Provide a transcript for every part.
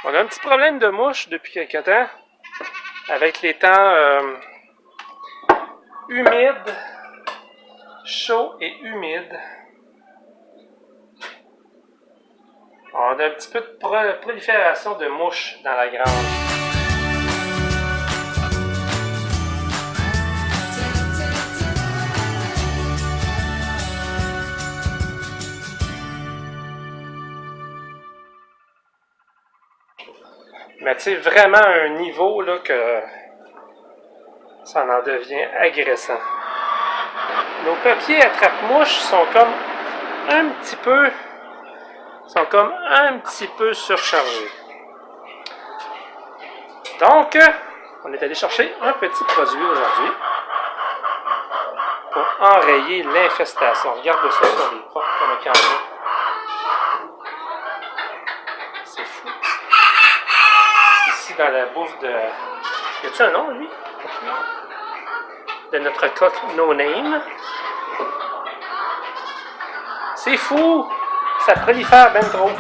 On a un petit problème de mouche depuis quelques temps, avec les temps humides, chauds et humides. On a un petit peu de prolifération de mouches dans la grange. Mais tu sais, vraiment à un niveau là, que ça en devient agressant. Nos papiers attrape-mouches sont comme un petit peu surchargés. Donc, on est allé chercher un petit produit aujourd'hui pour enrayer l'infestation. Regarde ça sur les portes comme un canot. C'est fou. Ici, dans la bouffe de... Y a-tu un nom, lui? De notre coq No Name. C'est fou! Ça prolifère ben trop.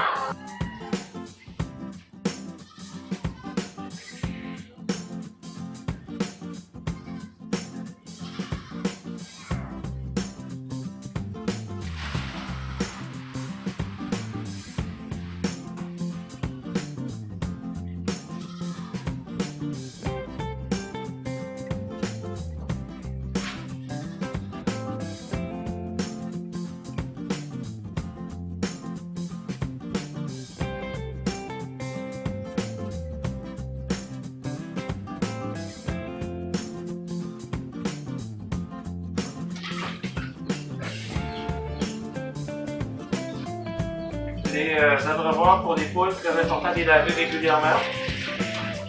Les abreuvoirs pour les poules, très important de les laver régulièrement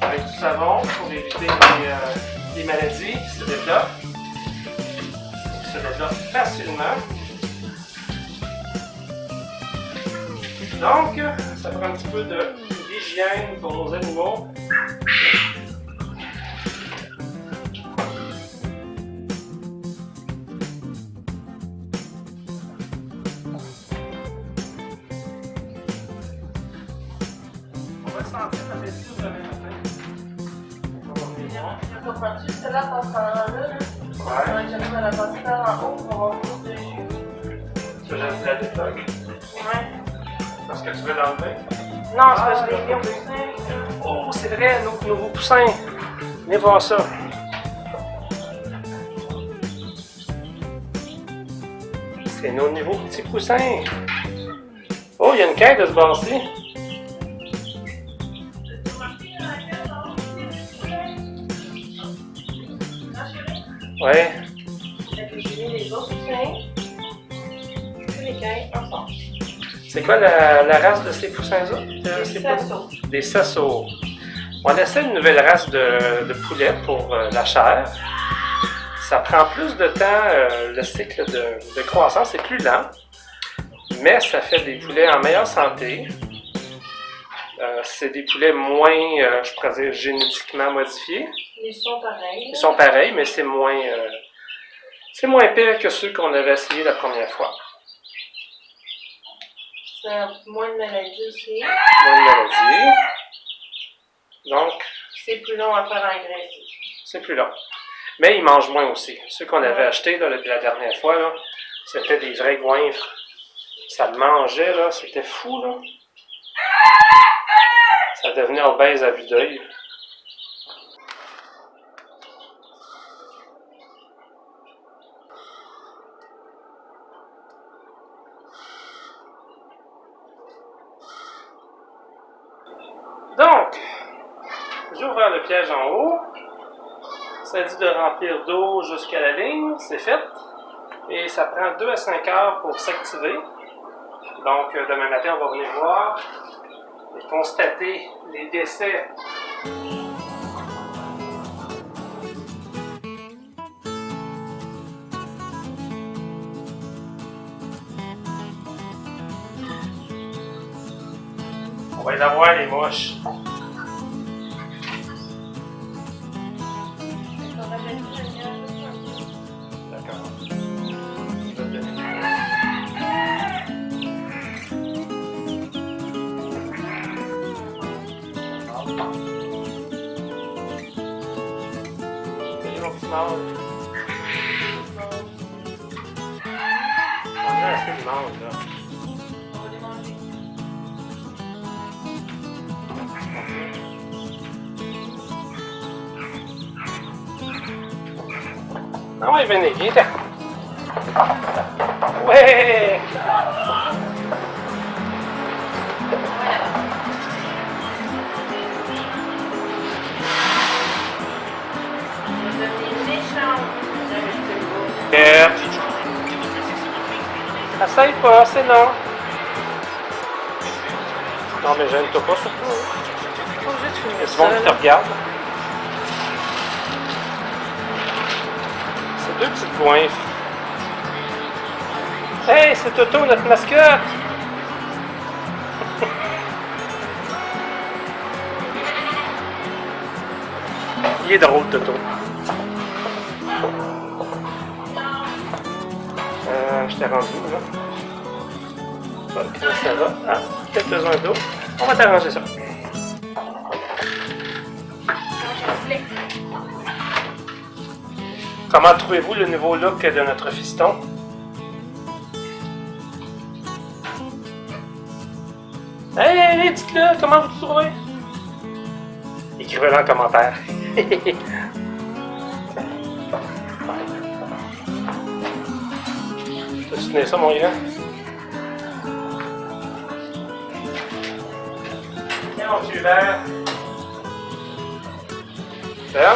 avec du savon pour éviter les maladies qui se développent. Qui se développent facilement. Donc, ça prend un petit peu d'hygiène pour nos animaux. Sentir la blessure demain matin. Il faut pas juste là passer par là. Ouais. J'arrive à la passer par en haut pour avoir plus de jus. Tu veux la détox? Ouais. Parce que tu veux l'enlever? Non, c'est parce que je l'ai mis au poussin. Oh, c'est vrai, nos nouveaux poussins. Venez voir ça. C'est nos nouveaux petits poussins. Oh, il y a une quête de ce bord-ci. Ouais. J'ai mis les autres poussins. Tous les quêtes ensemble. C'est quoi la race de ces poussins-là? Des sassos. Des sassos. On essaie une nouvelle race de poulet pour la chair. Ça prend plus de temps, le cycle de croissance est plus lent, mais ça fait des poulets en meilleure santé. C'est des poulets moins, je pourrais dire, génétiquement modifiés. Ils sont pareils. Ils sont pareils, mais c'est moins pire que ceux qu'on avait essayé la première fois. C'est moins de maladies aussi. Moins de maladies. Donc, C'est plus long à faire engraisser. c'est plus long. Mais ils mangent moins aussi. Ceux qu'on avait achetés là, la dernière fois, là, c'était des vrais goinfres. Ça mangeait, là, c'était fou, là. Ça devenait obèse à vue d'œil. Donc, j'ouvre le piège en haut. Ça dit de remplir d'eau jusqu'à la ligne, c'est fait. Et ça prend 2 à 5 heures pour s'activer. Donc, demain matin, on va venir voir et constater les décès. On va les avoir, les mouches. D'accord. Salut mon petit mâle. On a assez de mange là. On va les manger. Ah ouais, venez, viens là. Ouais! On va devenir méchants. Essaye pas, c'est non. Non, mais gêne-toi pas surtout. Faut juste Il y a finir du monde qui te ça. regarde. C'est deux petites goinfres. Hey, c'est Toto, notre mascotte! Il est drôle, Toto. Je t'ai rendu là. Bon, comment ça va? Ah, peut-être besoin d'eau. On va t'arranger ça. Comment trouvez-vous le nouveau look de notre fiston? Hey, dites-le, comment vous trouvez? Écrivez-le en commentaire. Tu tenais ça, mon gars? Tiens, mon petit verre. Là.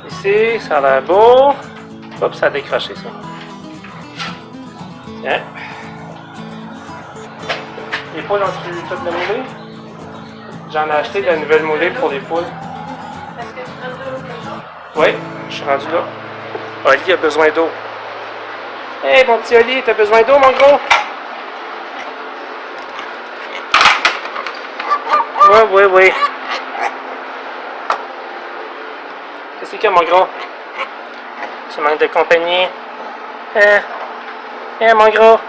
Ici, ça a l'air beau. Hop, ça a décroché, ça. Tiens. Les poules ont-tu toutes le moulé? J'en ai acheté de la nouvelle moulée pour les poules. Est-ce que tu prends de l'eau quelque chose? Oui, je suis rendu là. Oli a besoin d'eau. Hey, mon petit Oli, t'as besoin d'eau, mon gros? Oui. Qu'est-ce qu'il y a, mon gros? Tu manques de compagnie? Hein? Hein, mon gros?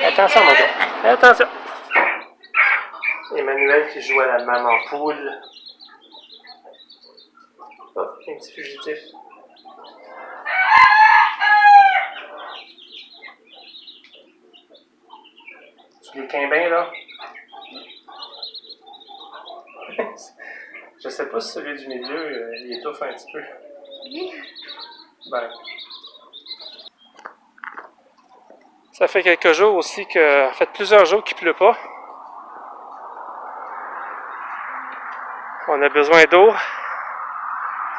Attention, mon gros. Attention. Emmanuel qui joue à la maman poule. Oh, un petit fugitif. Tu les tiens bien, là? Je sais pas si celui du milieu, il étouffe un petit peu. Oui. Ben. Ça fait quelques jours aussi que... Ça fait plusieurs jours qu'il pleut pas. On a besoin d'eau.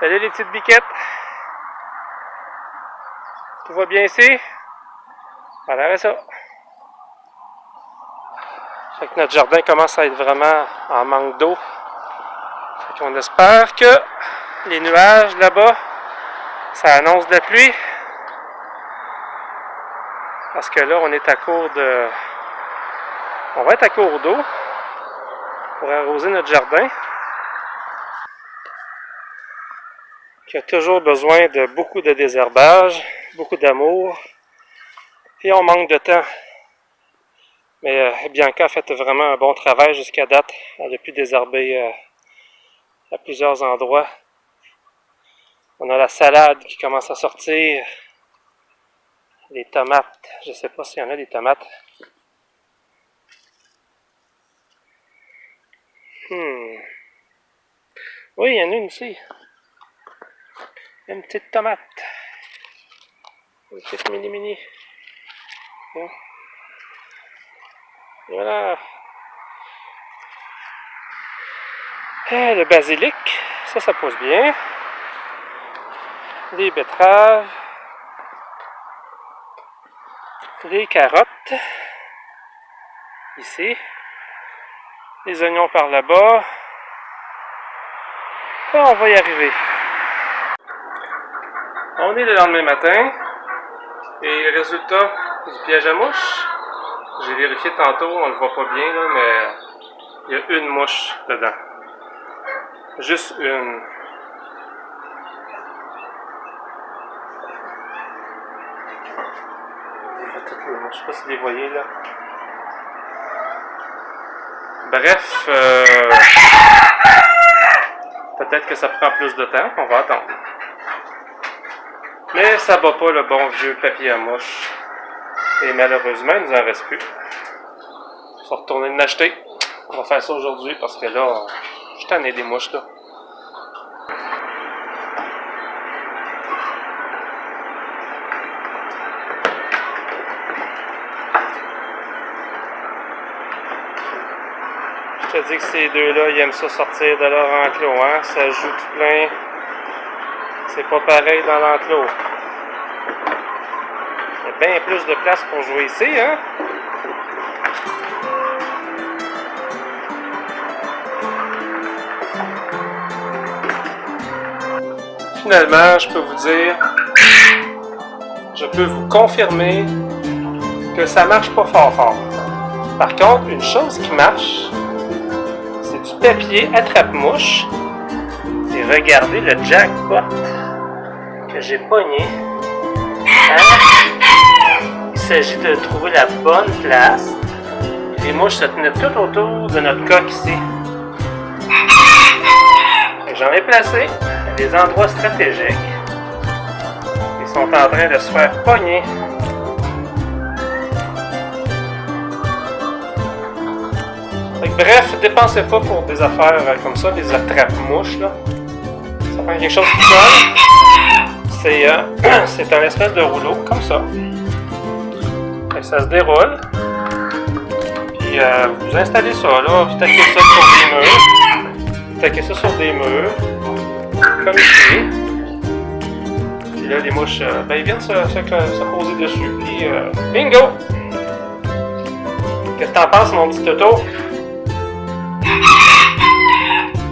Salut les petites biquettes. Tout va bien ici? Voilà ça. Fait que notre jardin commence à être vraiment en manque d'eau. Fait qu'on espère que les nuages là-bas, ça annonce de la pluie. Parce que là, on est à court de... On va être à court d'eau pour arroser notre jardin. Qui a toujours besoin de beaucoup de désherbage, beaucoup d'amour. Et on manque de temps. Mais Bianca a fait vraiment un bon travail jusqu'à date. Elle a pu désherber à plusieurs endroits. On a la salade qui commence à sortir. Les tomates. Je ne sais pas s'il y en a des tomates. Oui, il y en a une ici. Une petite tomate. Une petite mini. Voilà. Et le basilic, ça pousse bien. Les betteraves. Les carottes. Ici. Les oignons par là-bas. Et on va y arriver. On est le lendemain matin. Et résultat du piège à mouches. J'ai vérifié tantôt, on le voit pas bien là, mais il y a une mouche dedans. Juste une. Il y a toutes les mouches, je sais pas si vous les voyez là. Bref, peut-être que ça prend plus de temps, on va attendre. Mais ça bat pas le bon vieux papier à mouche. Et malheureusement, il nous en reste plus. Il faut retourner l'acheter. On va faire ça aujourd'hui parce que là, je suis tanné des mouches là. Je te dis que ces deux-là, ils aiment ça sortir de leur enclos, hein? Ça joue tout plein. C'est pas pareil dans l'enclos. Il y a bien plus de place pour jouer ici, hein? Finalement, je peux vous dire, je peux vous confirmer que ça marche pas fort. Par contre, une chose qui marche, c'est du papier attrape-mouche. Et regardez le jackpot que j'ai pogné. Hein? Il s'agit de trouver la bonne place. Les mouches se tenaient tout autour de notre coque ici. J'en ai placé à des endroits stratégiques. Ils sont en train de se faire pogner. Bref, dépensez pas pour des affaires comme ça, des attrape-mouches là. Ça prend quelque chose qui colle. C'est un espèce de rouleau, comme ça. Et ça se déroule. Puis vous installez ça là, vous taquez ça sur des murs. Vous taquez ça sur des murs. Comme ici. Puis là, les mouches, ils viennent se poser dessus. Puis bingo! Qu'est-ce que t'en penses, mon petit Toto?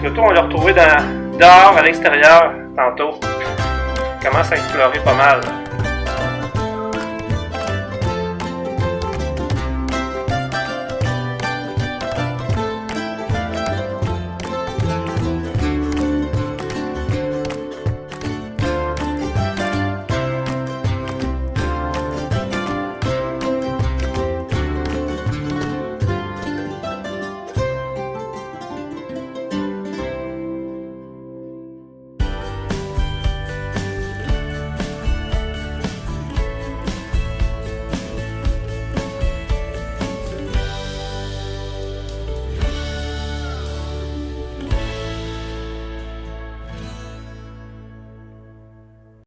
Toto, on l'a retrouvé dehors, à l'extérieur, tantôt. Il commence à explorer pas mal.